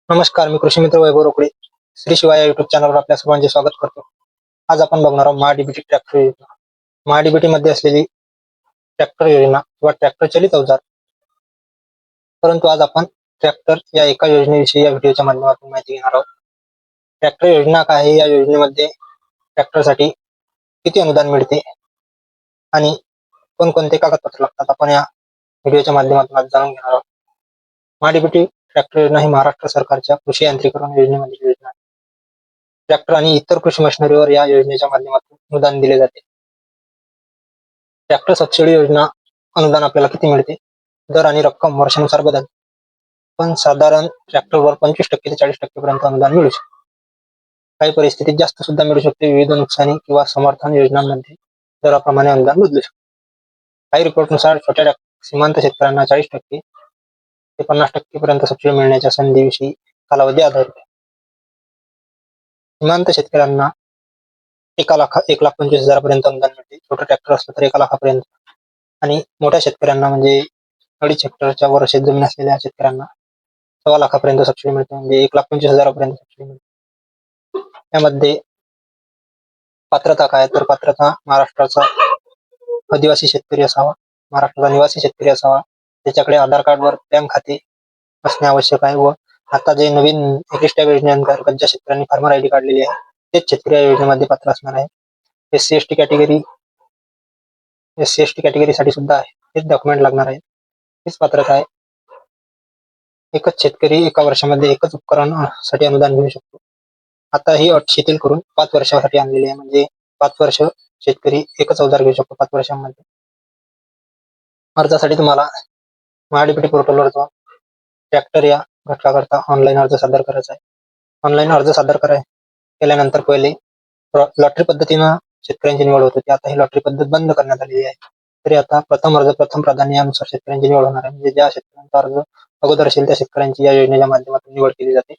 नमस्कार, मी कृषी मित्र वैभव रोकडे. श्री शिवाय या युट्यूब चॅनलवर आपल्या सर्वांचे स्वागत करतो. आज आपण बघणार आहोत महाडीबीटी ट्रॅक्टर योजना. महाडीबीटी मध्ये असलेली ट्रॅक्टर योजना किंवा ट्रॅक्टर चलित अवजार. परंतु आज आपण ट्रॅक्टर या एका योजनेविषयी या व्हिडिओच्या माध्यमातून माहिती घेणार आहोत. ट्रॅक्टर योजना काय आहे, या योजनेमध्ये ट्रॅक्टरसाठी किती अनुदान मिळते आणि कोणकोणते कागदपत्र लागतात, आपण या व्हिडिओच्या माध्यमातून आज जाणून घेणार आहोत. महाडीबीटी ट्रॅक्टर योजना ही महाराष्ट्र सरकारच्या कृषी यांत्रिकरण योजनेमधील योजना आहे. ट्रॅक्टर आणि इतर कृषी मशिनरीवर या योजनेच्या माध्यमातून अनुदान दिले जाते. ट्रॅक्टर सबसिडी योजना अनुदान आपल्याला किती मिळते? दर आणि रक्कम वर्षानुसार बदलते, पण साधारण ट्रॅक्टरवर 25% ते 40% पर्यंत अनुदान मिळू शकते. काही परिस्थितीत जास्त सुद्धा मिळू शकते. विविध नुकसानी किंवा समर्थन योजनांमध्ये दराप्रमाणे अनुदान बदलू शकते. काही रिपोर्टनुसार छोट्या सीमांत शेतकऱ्यांना 40% ते 50% पर्यंत सबसिडी मिळण्याच्या संधीविषयी कालावधी आधारित. सीमांत शेतकऱ्यांना 1,25,000 पर्यंत अनुदान मिळते. छोटं ट्रॅक्टर असलं तर 1 लाखापर्यंत, आणि मोठ्या शेतकऱ्यांना म्हणजे 2.5 हेक्टरच्या वर शेतजमीन असलेल्या शेतकऱ्यांना 1.25 लाखापर्यंत सबसिडी मिळते, म्हणजे 1,25,000 पर्यंत सबसिडी मिळते. त्यामध्ये पात्रता काय, तर पात्रता महाराष्ट्राचा आदिवासी शेतकरी असावा, महाराष्ट्राचा निवासी शेतकरी असावा, त्याच्याकडे आधार कार्डवर बँक खाते असणे आवश्यक आहे, व आता जे नवीन एकीष्ट्या योजनेअंतर्गत ज्या शेतकऱ्यांनी फार्मर आयडी काढलेली आहे तेच शेतकरी या योजनेमध्ये पात्र असणार आहे. एससी एसटी कॅटेगरीसाठी सुद्धा आहे, हेच डॉक्युमेंट लागणार आहे, हेच पात्रता आहे. एकच शेतकरी एका वर्षामध्ये एकच उपकरणासाठी अनुदान घेऊ शकतो. आता ही अट शिथिल करून 5 वर्षासाठी आणलेली आहे, म्हणजे 5 वर्ष शेतकरी एकच अवजार घेऊ शकतो 5 वर्षांमध्ये. अर्जासाठी तुम्हाला महाडीबीटी पोर्टलवर जाऊन ट्रॅक्टर या घटकाकरता ऑनलाईन अर्ज सादर करायचा आहे. ऑनलाईन अर्ज सादर केल्यानंतर पहिले लॉटरी पद्धतीनं शेतकऱ्यांची निवड होत होती. आता ही लॉटरी पद्धत बंद करण्यात आलेली आहे. तरी आता प्रथम अर्ज प्रथम प्राधान्य यानुसार शेतकऱ्यांची निवड होणार आहे, म्हणजे ज्या शेतकऱ्यांचा अर्ज अगोदर असेल त्या शेतकऱ्यांची या योजनेच्या माध्यमातून निवड केली जाते.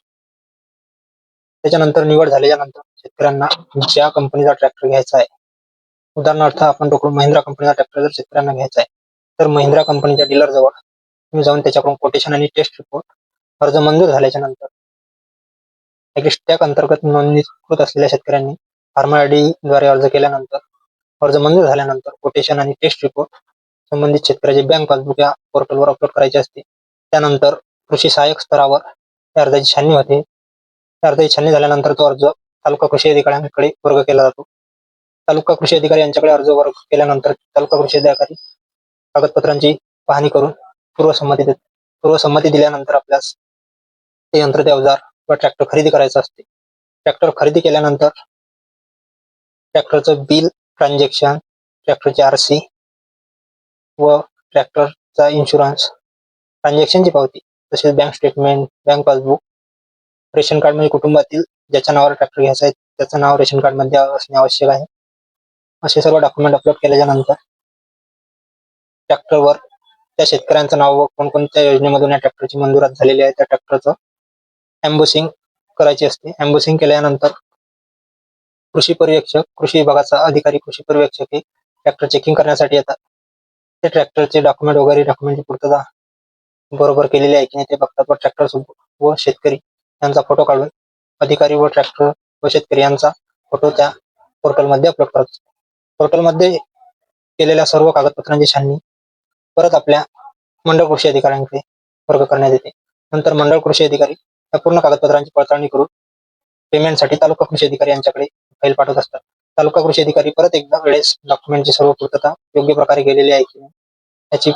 त्याच्यानंतर निवड झाल्याच्या नंतर शेतकऱ्यांना ज्या कंपनीचा ट्रॅक्टर घ्यायचा आहे, उदाहरणार्थ आपण महिंद्रा कंपनीचा ट्रॅक्टर जर शेतकऱ्यांना घ्यायचा आहे तर महिंद्रा कंपनीच्या डीलर जवळ तुम्ही जाऊन त्याच्याकडून कोटेशन आणि टेस्ट रिपोर्ट अर्ज मंजूर झाल्याच्या नंतर टॅग अंतर्गत नोंदणीकृत असलेल्या शेतकऱ्यांनी फार्मर आयडी द्वारे अर्ज केल्यानंतर अर्ज मंजूर झाल्यानंतर कोटेशन आणि टेस्ट रिपोर्ट संबंधित शेतकऱ्याचे बँक पासबुक या पोर्टलवर अपलोड करायचे असते. त्यानंतर कृषी सहाय्यक स्तरावर त्या अर्जाची छाननी होते. त्या अर्जाची छाननी झाल्यानंतर तो अर्ज तालुका कृषी अधिकाऱ्यांकडे वर्ग केला जातो. तालुका कृषी अधिकारी यांच्याकडे अर्ज वर्ग केल्यानंतर तालुका कृषी अधिकारी कागदपत्रांची पाहणी करून पूर्वसंमती दिल्यानंतर आपल्यास ते यंत्र, ते अवजार व ट्रॅक्टर खरेदी करायचं असते. ट्रॅक्टर खरेदी केल्यानंतर ट्रॅक्टरचं बिल, ट्रान्झॅक्शन, ट्रॅक्टरची आरसी व ट्रॅक्टरचा इन्शुरन्स, ट्रान्झॅक्शनची पावती, तसेच bank statement, bank passbook, ration card, म्हणजे कुटुंबातील ज्याच्या नावावर ट्रॅक्टर घ्यायचा आहे त्याचं नाव रेशन कार्ड मध्ये असणे आवश्यक आहे. असे सर्व डॉक्युमेंट अपलोड केल्याच्या नंतर ट्रॅक्टरवर त्या शेतकऱ्यांचं नाव व कोणकोणत्या योजनेमधून या ट्रॅक्टरची मंजुरात झालेली आहे त्या ट्रॅक्टरचं एम्बोसिंग करायची असते. एम्बोसिंग केल्यानंतर कृषी पर्यवेक्षक, कृषी विभागाचा अधिकारी, कृषी पर्यवेक्षक हे ट्रॅक्टर चेकिंग करण्यासाठी येतात. ते ट्रॅक्टरचे डॉक्युमेंटची पूर्तता बरोबर केलेली आहे की नाही ते बघतात, व ट्रॅक्टर व शेतकरी यांचा फोटो काढून अधिकारी व ट्रॅक्टर व शेतकरी यांचा फोटो त्या पोर्टलमध्ये अपलोड करतात. पोर्टलमध्ये केलेल्या सर्व कागदपत्रांची छाननी परत आपल्या मंडळ कृषी अधिकाऱ्यांकडे वर्ग करण्यात येते. नंतर मंडळ कृषी अधिकारी या पूर्ण कागदपत्रांची पडताळणी करून पेमेंटसाठी तालुका कृषी अधिकारी यांच्याकडे फाईल पाठवत असतात. तालुका कृषी अधिकारी परत एकदा वेळेस डॉक्युमेंटची सर्व पूर्तता योग्य प्रकारे केलेली आहे की नाही, याची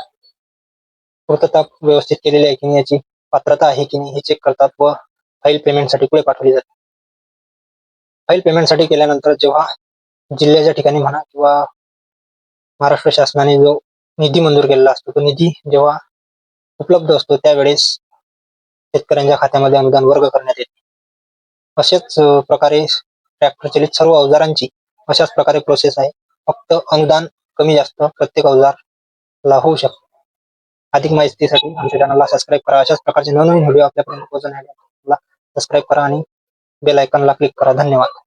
पूर्तता व्यवस्थित केलेली आहे की नाही, याची पात्रता आहे की नाही हे चेक करतात व फाईल पेमेंटसाठी पुढे पाठवली जाते. फाईल पेमेंटसाठी केल्यानंतर जेव्हा जिल्ह्याच्या ठिकाणी म्हणा किंवा महाराष्ट्र शासनाने जो निधी मंजूर केलेला असतो तो निधी जेव्हा उपलब्ध असतो त्यावेळेस शेतकऱ्यांच्या खात्यामध्ये अनुदान वर्ग करण्यात येते. अशाच प्रकारे ट्रॅक्टर चलित सर्व अवजारांची अशाच प्रकारे प्रोसेस आहे. फक्त अनुदान कमी जास्त प्रत्येक अवजारला होऊ शकते. अधिक माहितीसाठी आमच्या चॅनलला सबस्क्राईब करा. अशाच प्रकारचे नवनवीन व्हिडिओ आपल्यापर्यंत पोहोचण्यासाठी सबस्क्राईब करा आणि बेल आयकॉनला क्लिक करा. धन्यवाद.